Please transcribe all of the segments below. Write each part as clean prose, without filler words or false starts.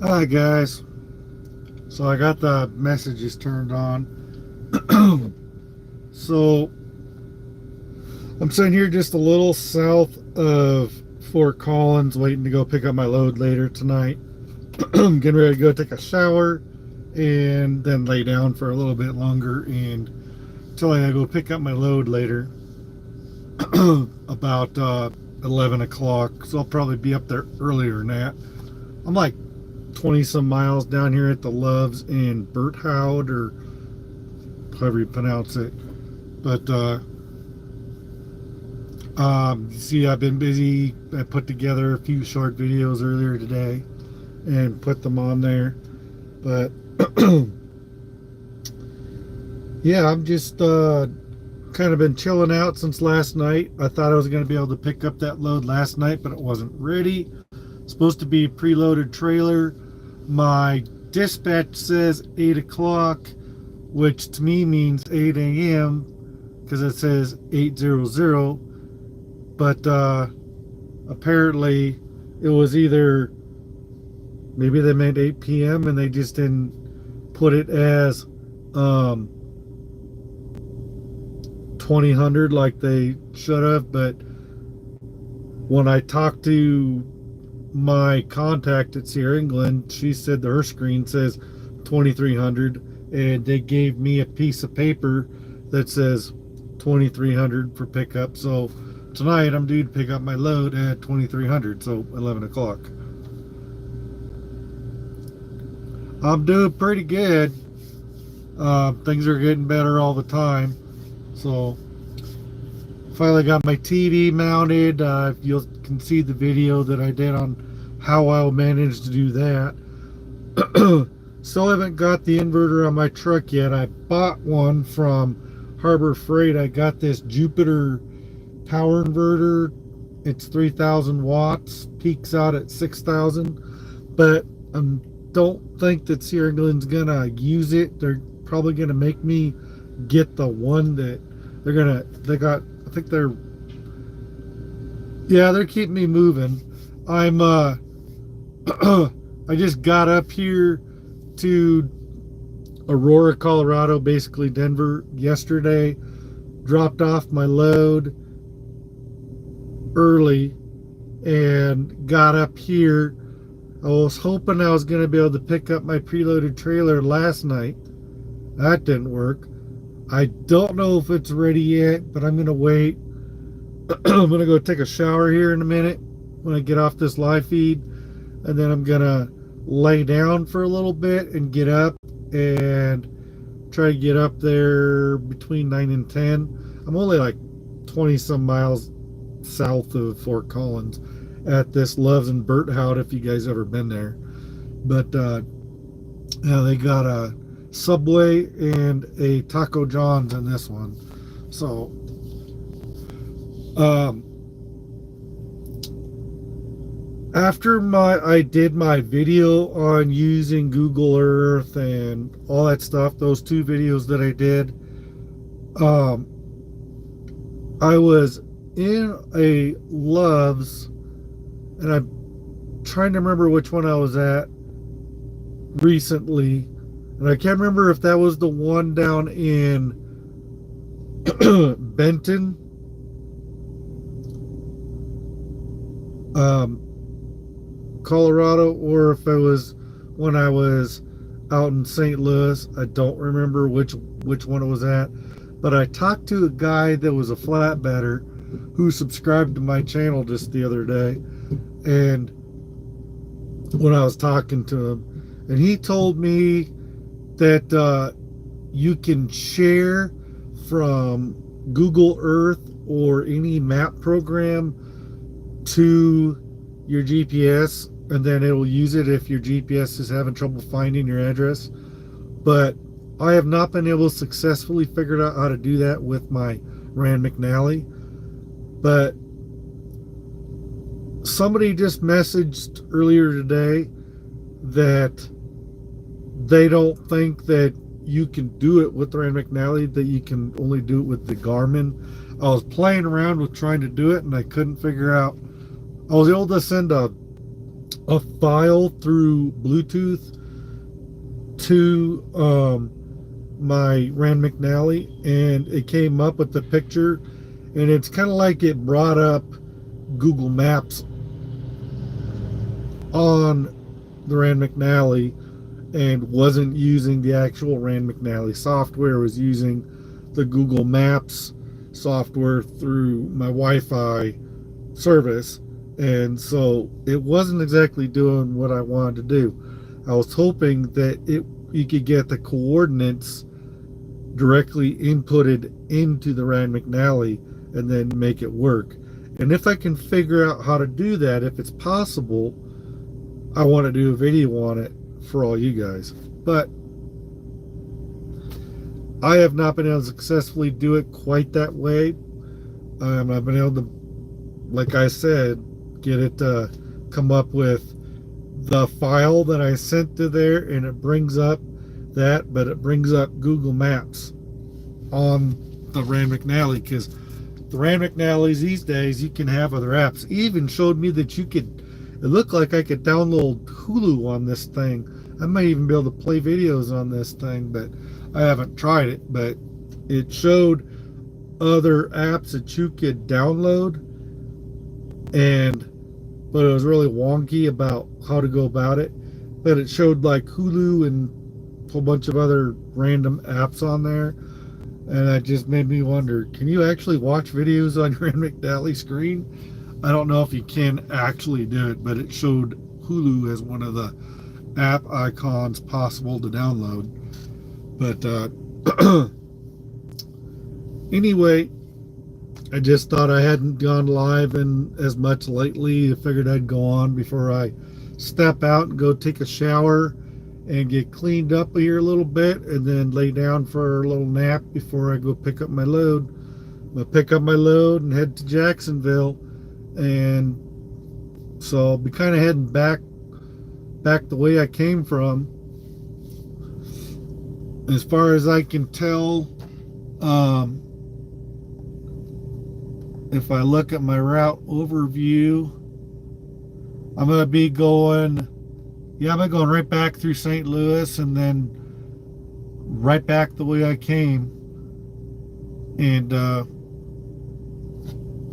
Hi guys. So I got the messages turned on. So I'm sitting here just a little south of Fort Collins waiting to go pick up my load later tonight. Getting ready to go take a shower and then lay down for a little bit longer and until I go pick up my load later. About 11 o'clock. So I'll probably be up there earlier than that. I'm like 20 some miles down here at the Loves in Berthoud, or however you pronounce it. But see, I've been busy. I put together a few short videos earlier today and put them on there. But yeah, I'm just kind of been chilling out since last night. I thought I was going to be able to pick up that load last night, but it wasn't ready. Supposed to be a preloaded trailer. My dispatch says 8 o'clock, which to me means 8 a.m. because it says 800. But apparently it was either, maybe they meant 8 p.m. and they just didn't put it as 2000 like they should have. But when I talked to my contact at Sierra England, she said that her screen says 2300, and they gave me a piece of paper that says 2300 for pickup. So tonight I'm due to pick up my load at 2300, so 11 o'clock. I'm doing pretty good. Things are getting better all the time. So finally got my TV mounted. You can see the video that I did on how I managed to do that. Still haven't got the inverter on my truck yet. I bought one from Harbor Freight. I got this Jupiter power inverter. It's 3000 watts, peaks out at 6000, but I don't think that Sierra England's gonna use it. They're probably gonna make me get the one that they're keeping me moving. I just got up here to Aurora, Colorado, basically Denver, yesterday. Dropped off my load early and got up here. I was hoping I was going to be able to pick up my preloaded trailer last night. That didn't work. I don't know if it's ready yet, but I'm going to wait. I'm going to go take a shower here in a minute when I get off this live feed, and then I'm going to lay down for a little bit and get up and try to get up there between 9 and 10. I'm only like 20 some miles south of Fort Collins at this Loves in Berthoud, if you guys ever been there. But yeah, they got a Subway and a Taco John's in this one. So after I did my video on using Google Earth and all that stuff, those two videos that I did, I was in a Loves, and I'm trying to remember which one I was at recently, and I can't remember if that was the one down in Benton, Colorado, or if it was when I was out in St. Louis. I don't remember which one it was at, but I talked to a guy that was a flatbedder who subscribed to my channel just the other day, and when I was talking to him, and he told me that you can share from Google Earth or any map program to your GPS, and then it will use it if your GPS is having trouble finding your address. But I have not been able to successfully figure out how to do that with my Rand McNally. But somebody just messaged earlier today that they don't think that you can do it with the Rand McNally, that you can only do it with the Garmin. I was playing around with trying to do it, and I couldn't figure out. I was able to send a a file through Bluetooth to my Rand McNally, and it came up with the picture, and it's kind of like it brought up Google Maps on the Rand McNally and wasn't using the actual Rand McNally software. It was using the Google Maps software through my Wi-Fi service, and so it wasn't exactly doing what I wanted to do. I was hoping that you could get the coordinates directly inputted into the Rand McNally and then make it work. And if I can figure out how to do that, if it's possible, I want to do a video on it for all you guys. But I have not been able to successfully do it quite that way. I've been able to, like I said, get it to come up with the file that I sent to there, and it brings up that, but it brings up Google Maps on the Rand McNally, because the Rand McNally's these days, you can have other apps. It even showed me that it looked like I could download Hulu on this thing. I might even be able to play videos on this thing, but I haven't tried it. But it showed other apps that you could download, but it was really wonky about how to go about it. But it showed like Hulu and a whole bunch of other random apps on there, and that just made me wonder, can you actually watch videos on your Rand McNally screen? I don't know if you can actually do it, but it showed Hulu as one of the app icons possible to download. But anyway, I just thought I hadn't gone live in as much lately. I figured I'd go on before I step out and go take a shower and get cleaned up here a little bit, and then lay down for a little nap before I go pick up my load. I'm gonna pick up my load and head to Jacksonville, and so I'll be kind of heading back the way I came from. As far as I can tell, if I look at my route overview, I'm going to be going right back through St. Louis and then right back the way I came. And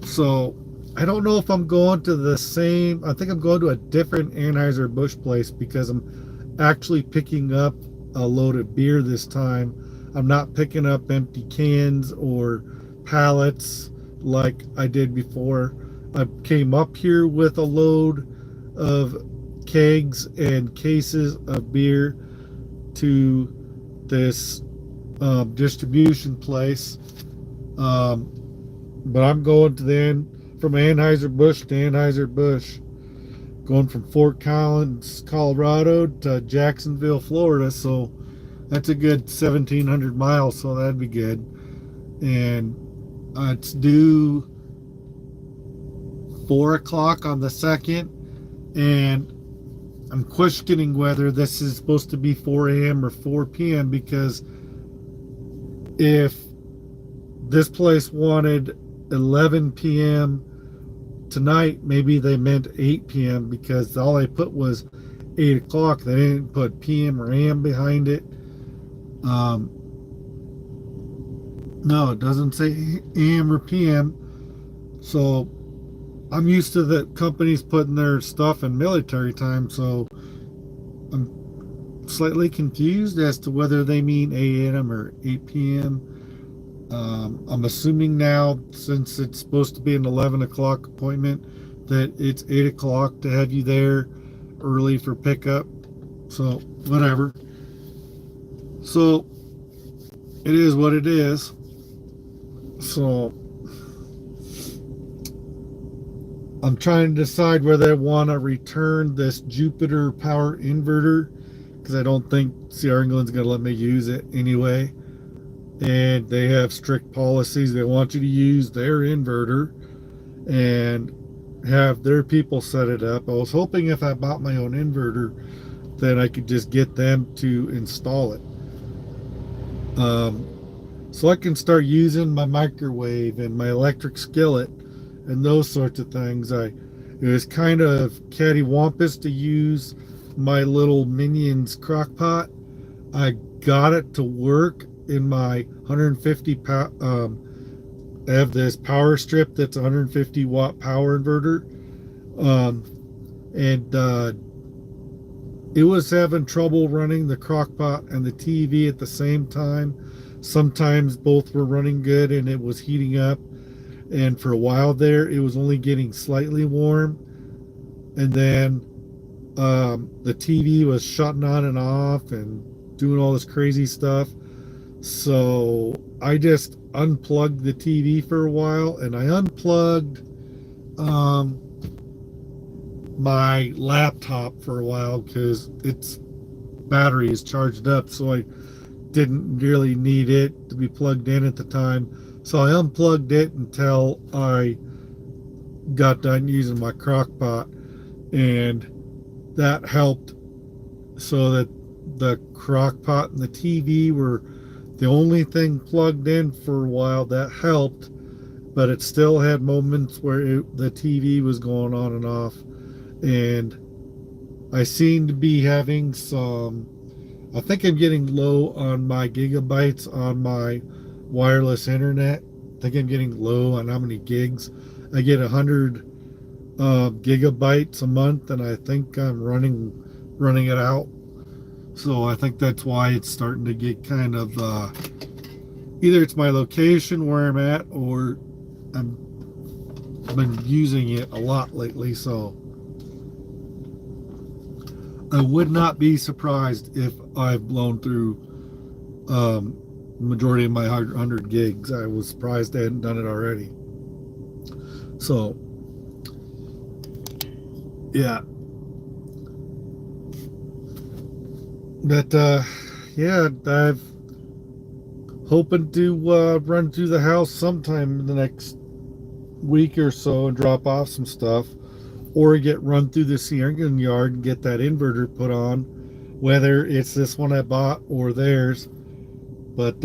so I don't know if I'm going to the same, I think I'm going to a different Anheuser-Busch place, because I'm actually picking up a load of beer this time. I'm not picking up empty cans or pallets like I did before. I came up here with a load of kegs and cases of beer to this distribution place, but I'm going from Anheuser-Busch to Anheuser-Busch, going from Fort Collins, Colorado to Jacksonville, Florida. So that's a good 1,700 miles, so that'd be good. And it's due 4 o'clock on the 2nd, and I'm questioning whether this is supposed to be 4 a.m. or 4 p.m. because if this place wanted 11 p.m. tonight, maybe they meant 8 p.m. because all they put was 8 o'clock. They didn't put p.m. or a.m. behind it. No, it doesn't say a.m. or p.m. So I'm used to the companies putting their stuff in military time, so I'm slightly confused as to whether they mean a.m. or 8 p.m. I'm assuming now, since it's supposed to be an 11 o'clock appointment, that it's 8 o'clock to have you there early for pickup. So, whatever. So, it is what it is. So, I'm trying to decide whether I want to return this Jupiter power inverter, because I don't think Sierra England's going to let me use it anyway. And they have strict policies. They want you to use their inverter and have their people set it up. I was hoping if I bought my own inverter, then I could just get them to install it. So I can start using my microwave and my electric skillet and those sorts of things. It was kind of cattywampus to use my little Minions crock pot. I got it to work in my 150 pound. I have this power strip that's 150 watt power inverter, and it was having trouble running the crock pot and the TV at the same time. Sometimes both were running good and it was heating up. And for a while there, it was only getting slightly warm. And then the TV was shutting on and off and doing all this crazy stuff. So I just unplugged the TV for a while, and I unplugged my laptop for a while because its battery is charged up, so I didn't really need it to be plugged in at the time. So I unplugged it until I got done using my crock pot, and that helped, so that the crock pot and the TV were the only thing plugged in for a while. That helped, but it still had moments where the TV was going on and off, and I seem to be having some, I think I'm getting low on my gigabytes on my wireless internet. I think I'm getting low on how many gigs. I get 100 gigabytes a month, and I think I'm running it out. So I think that's why it's starting to get kind of either it's my location where I'm at, or I've been using it a lot lately. So I would not be surprised if I've blown through majority of my 100 gigs. I was surprised I hadn't done it already. So yeah, but yeah, I've hoping to run through the house sometime in the next week or so and drop off some stuff, or get run through the Sierran yard and get that inverter put on, whether it's this one I bought or theirs. But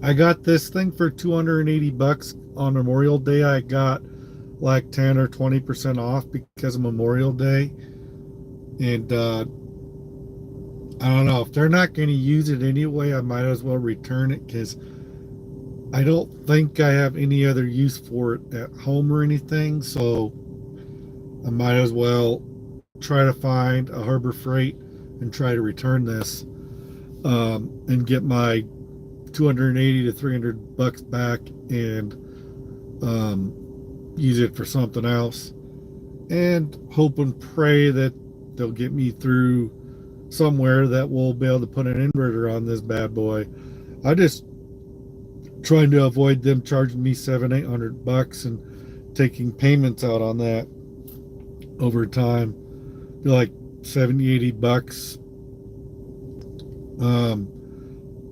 I got this thing for $280 on Memorial Day. I got like 10 or 20% off because of Memorial Day. And I don't know, if they're not going to use it anyway, I might as well return it, because I don't think I have any other use for it at home or anything. So I might as well try to find a Harbor Freight and try to return this, and get my 280 to 300 bucks back, and use it for something else, and hope and pray that they'll get me through somewhere that we'll be able to put an inverter on this bad boy. I just trying to avoid them charging me $700-800 and taking payments out on that over time. Be like $70-80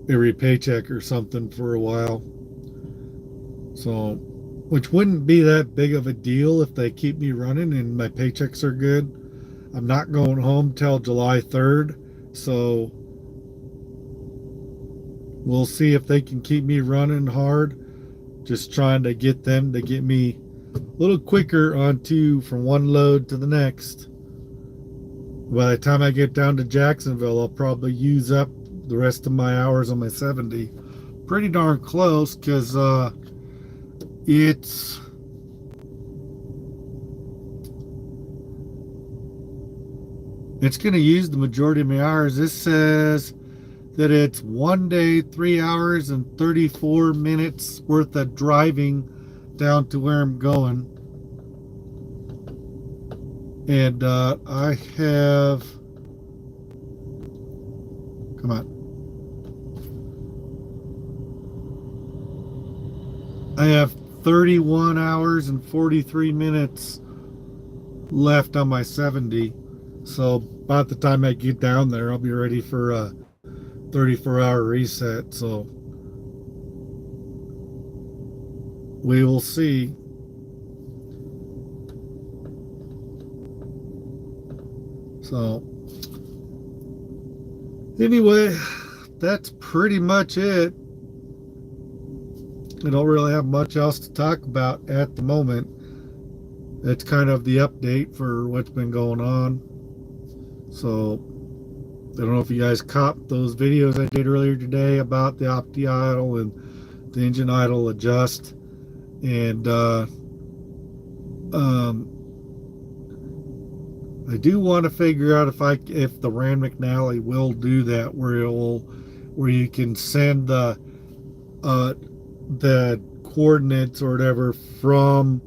every paycheck or something for a while. So, which wouldn't be that big of a deal if they keep me running and my paychecks are good. I'm not going home till July 3rd, so we'll see if they can keep me running hard. Just trying to get them to get me a little quicker onto from one load to the next. By the time I get down to Jacksonville, I'll probably use up the rest of my hours on my 70. Pretty darn close, because it's going to use the majority of my hours. This says that it's 1 day, 3 hours and 34 minutes worth of driving down to where I'm going. And I have, come on, I have 31 hours and 43 minutes left on my 70. So by the time I get down there, I'll be ready for a 34-hour reset. So we will see. So anyway, that's pretty much it. I don't really have much else to talk about at the moment. It's kind of the update for what's been going on. So I don't know if you guys caught those videos I did earlier today about the opti idle and the engine idle adjust. And I do want to figure out if the Rand McNally will do that, where you can send the coordinates or whatever from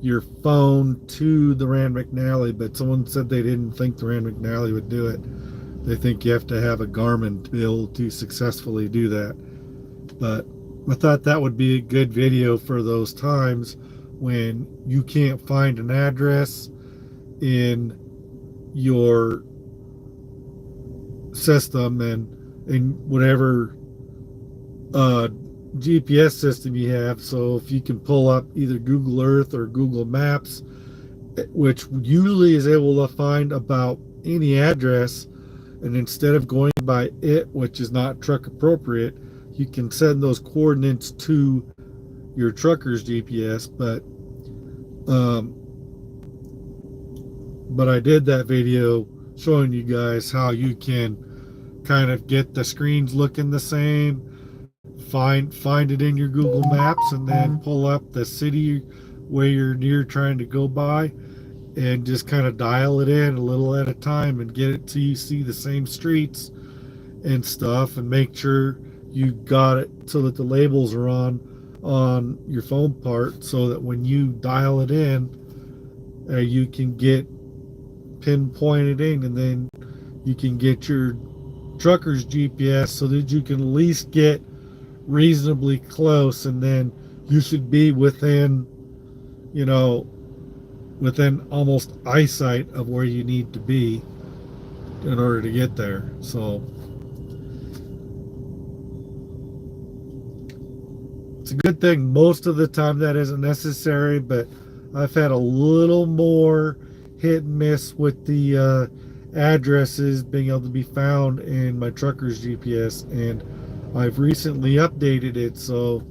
your phone to the Rand McNally. But someone said they didn't think the Rand McNally would do it. They think you have to have a Garmin to be able to successfully do that. But I thought that would be a good video for those times when you can't find an address in your system and in whatever GPS system you have. So if you can pull up either Google Earth or Google Maps, which usually is able to find about any address, and instead of going by it, which is not truck appropriate, you can send those coordinates to your trucker's GPS. But I did that video showing you guys how you can kind of get the screens looking the same, find it in your Google Maps, and then pull up the city where you're near trying to go by, and just kind of dial it in a little at a time and get it so you see the same streets and stuff, and make sure you got it so that the labels are on your phone part, so that when you dial it in, you can get pinpointed in, and then you can get your trucker's GPS so that you can at least get reasonably close, and then you should be within almost eyesight of where you need to be in order to get there. So it's a good thing most of the time that isn't necessary, but I've had a little more hit and miss with the addresses being able to be found in my trucker's GPS, and I've recently updated it. So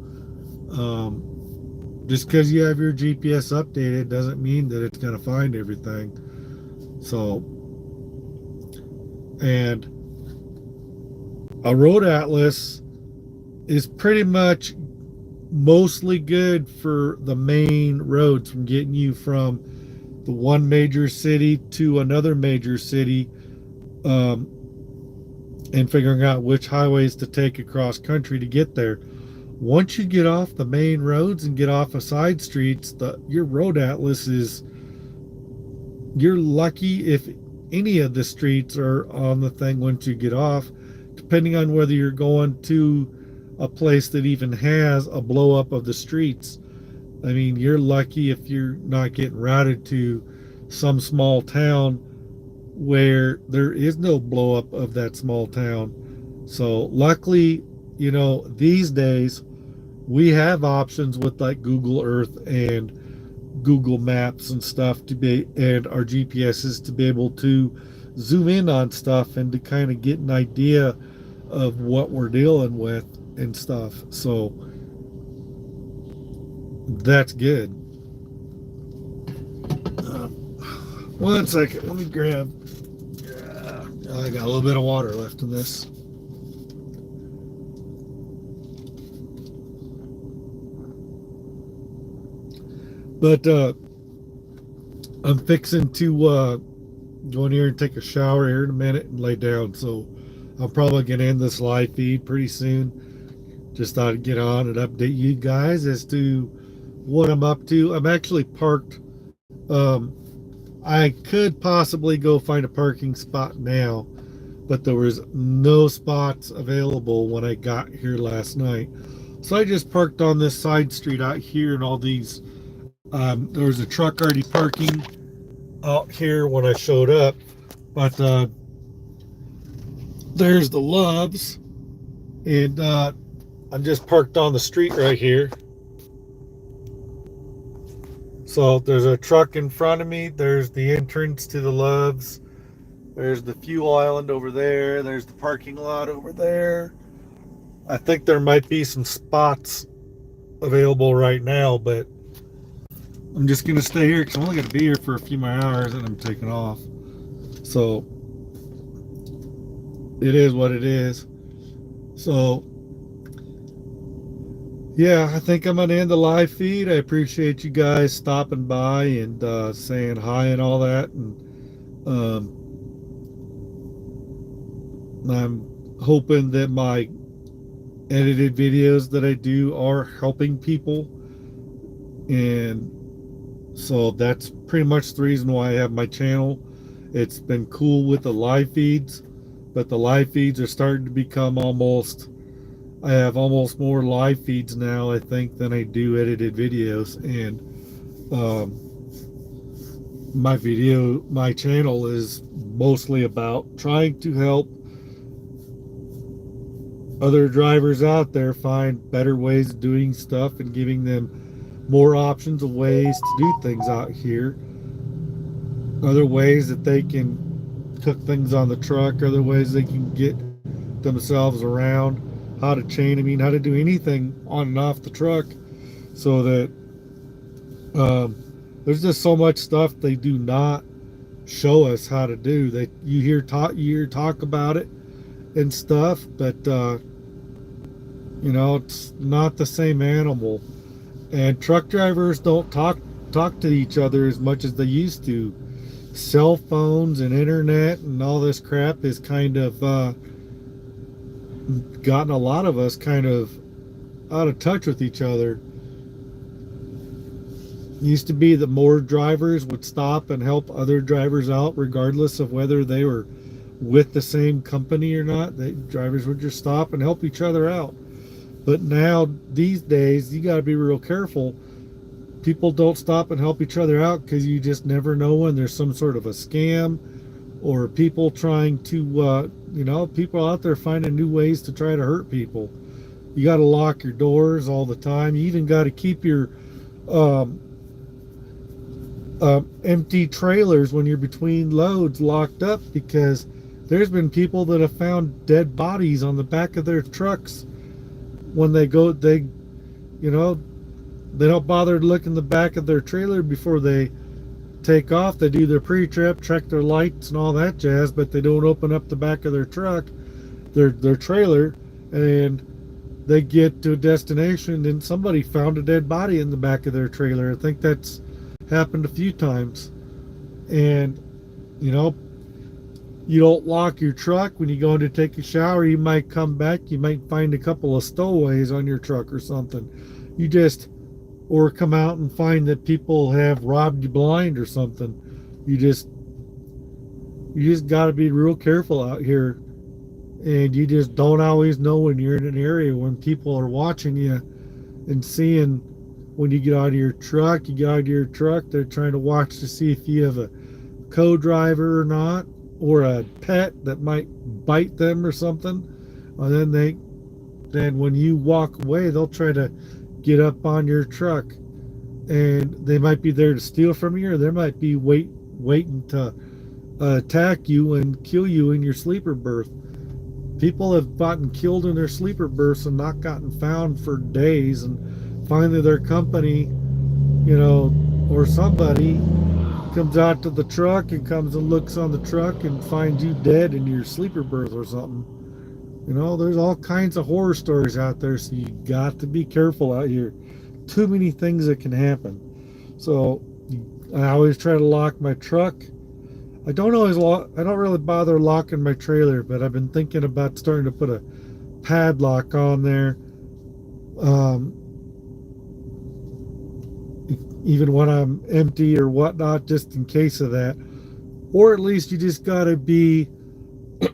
just because you have your GPS updated doesn't mean that it's going to find everything. So, and a road atlas is pretty much mostly good for the main roads, from getting you from the one major city to another major city, and figuring out which highways to take across country to get there. Once you get off the main roads and get off of side streets, your road atlas you're lucky if any of the streets are on the thing once you get off, depending on whether you're going to a place that even has a blow up of the streets. I mean, you're lucky if you're not getting routed to some small town where there is no blow up of that small town. So luckily, these days we have options with like Google Earth and Google Maps and stuff and our GPSs to be able to zoom in on stuff and to kind of get an idea of what we're dealing with and stuff. So that's good. One second, let me grab. I got a little bit of water left in this. But I'm fixing to go in here and take a shower here in a minute and lay down. So I'm probably going to end this live feed pretty soon. Just thought I'd get on and update you guys as to what I'm up to. I'm actually parked. I could possibly go find a parking spot now, but there was no spots available when I got here last night. So I just parked on this side street out here, and all these, there was a truck already parking out here when I showed up, but there's the Loves, and I'm just parked on the street right here. So there's a truck in front of me. There's the entrance to the Loves. There's the fuel island over there. There's the parking lot over there. I think there might be some spots available right now, but I'm just gonna stay here because I'm only gonna be here for a few more hours and I'm taking off. So it is what it is. So yeah, I think I'm gonna end the live feed. I appreciate you guys stopping by and saying hi and all that. And I'm hoping that my edited videos that I do are helping people. And so that's pretty much the reason why I have my channel. It's been cool with the live feeds, but the live feeds are starting to become almost, I have almost more live feeds now, I think, than I do edited videos. And my channel is mostly about trying to help other drivers out there find better ways of doing stuff and giving them more options of ways to do things out here. Other ways that they can cook things on the truck, other ways they can get themselves around, how to chain, how to do anything on and off the truck, so that there's just so much stuff they do not show us how to do. That you hear talk about it and stuff, but it's not the same animal. And truck drivers don't talk to each other as much as they used to. Cell phones and internet and all this crap has kind of gotten a lot of us kind of out of touch with each other. It used to be that more drivers would stop and help other drivers out regardless of whether they were with the same company or not. Drivers would just stop and help each other out. But now, these days, you got to be real careful. People don't stop and help each other out because you just never know when there's some sort of a scam, or people trying to, people out there finding new ways to try to hurt people. You got to lock your doors all the time. You even got to keep your empty trailers when you're between loads locked up, because there's been people that have found dead bodies on the back of their trucks. When they don't bother to look in the back of their trailer before they take off. They do their pre-trip, check their lights and all that jazz, but they don't open up the back of their truck, their trailer, and they get to a destination and somebody found a dead body in the back of their trailer. I think that's happened a few times. And you don't lock your truck when you go in to take a shower. You might come back, you might find a couple of stowaways on your truck or something. Or come out and find that people have robbed you blind or something. You just got to be real careful out here. And you just don't always know when you're in an area when people are watching you and seeing when you get out of your truck. They're trying to watch to see if you have a co-driver or not, or a pet that might bite them or something. And then when you walk away, they'll try to get up on your truck, and they might be there to steal from you, or they might be waiting to attack you and kill you in your sleeper berth. People have gotten killed in their sleeper berths and not gotten found for days, and finally their company, or somebody comes out to the truck and comes and looks on the truck and finds you dead in your sleeper berth or something. There's all kinds of horror stories out there, so you got to be careful out here. Too many things that can happen. So I always try to lock my truck. I don't really bother locking my trailer, but I've been thinking about starting to put a padlock on there. Even when I'm empty or whatnot, just in case of that. Or at least you just got to be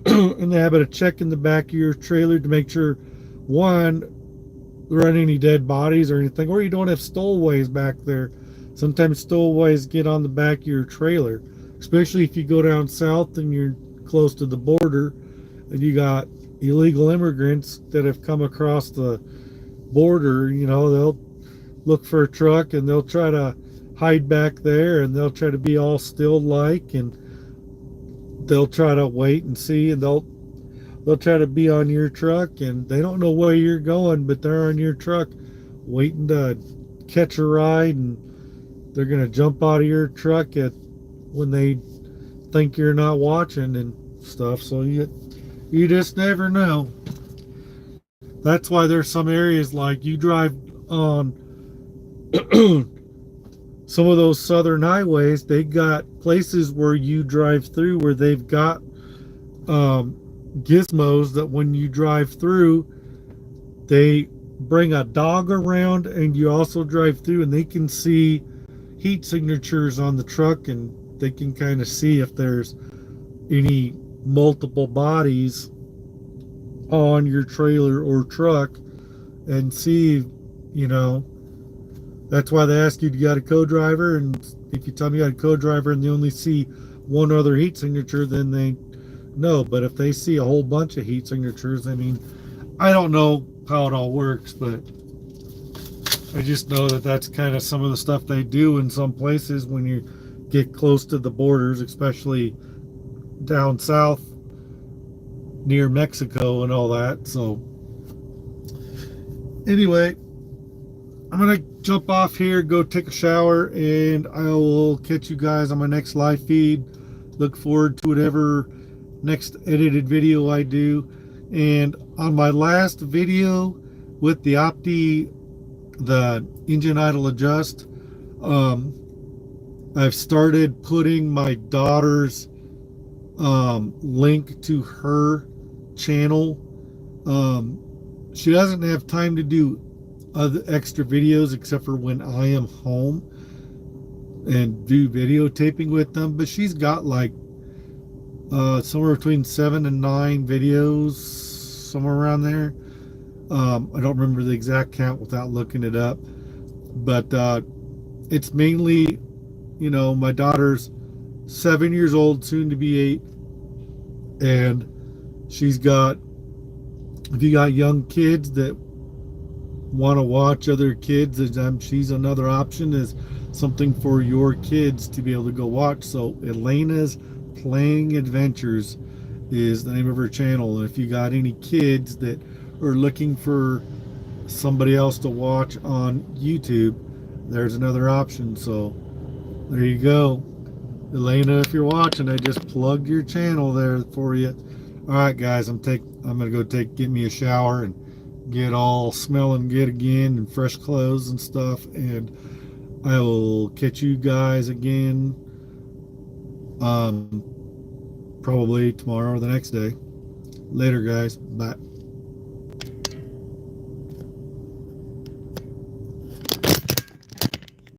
in the habit of checking the back of your trailer to make sure, one, there aren't any dead bodies or anything, or you don't have stowaways back there. Sometimes stowaways get on the back of your trailer, especially if you go down south and you're close to the border and you got illegal immigrants that have come across the border. They'll look for a truck and they'll try to hide back there, and they'll try to be all still like, and they'll try to wait and see, and they'll try to be on your truck, and they don't know where you're going, but they're on your truck waiting to catch a ride, and they're going to jump out of your truck when they think you're not watching and stuff. So you just never know. That's why there's some areas like you drive on some of those southern highways, they got places where you drive through where they've got gizmos that when you drive through, they bring a dog around and you also drive through and they can see heat signatures on the truck and they can kind of see if there's any multiple bodies on your trailer or truck and see, you know, that's why they ask you, do you got a co-driver? And if you tell me you got a co-driver and they only see one other heat signature, then they know. But if they see a whole bunch of heat signatures, I mean, I don't know how it all works, but I just know that that's kind of some of the stuff they do in some places when you get close to the borders, especially down south near Mexico and all that. So anyway, I'm gonna jump off here, go take a shower, and I will catch you guys on my next live feed. Look forward to whatever next edited video I do. And on my last video with the Opti, the engine idle adjust, I've started putting my daughter's link to her channel. She doesn't have time to do other extra videos except for when I am home and do videotaping with them, but she's got like somewhere between 7 and 9 videos, somewhere around there. I don't remember the exact count without looking it up, but it's mainly, you know, my daughter's 7 years old, soon to be 8, and she's got, if you got young kids that want to watch other kids, she's another option, is something for your kids to be able to go watch. So Elena's Playing Adventures is the name of her channel, and if you got any kids that are looking for somebody else to watch on YouTube, there's another option. So there you go, Elena, if you're watching, I just plugged your channel there for you. All right, guys, I'm gonna go get me a shower and get all smelling good again and fresh clothes and stuff, and I will catch you guys again probably tomorrow or the next day. Later, guys. Bye.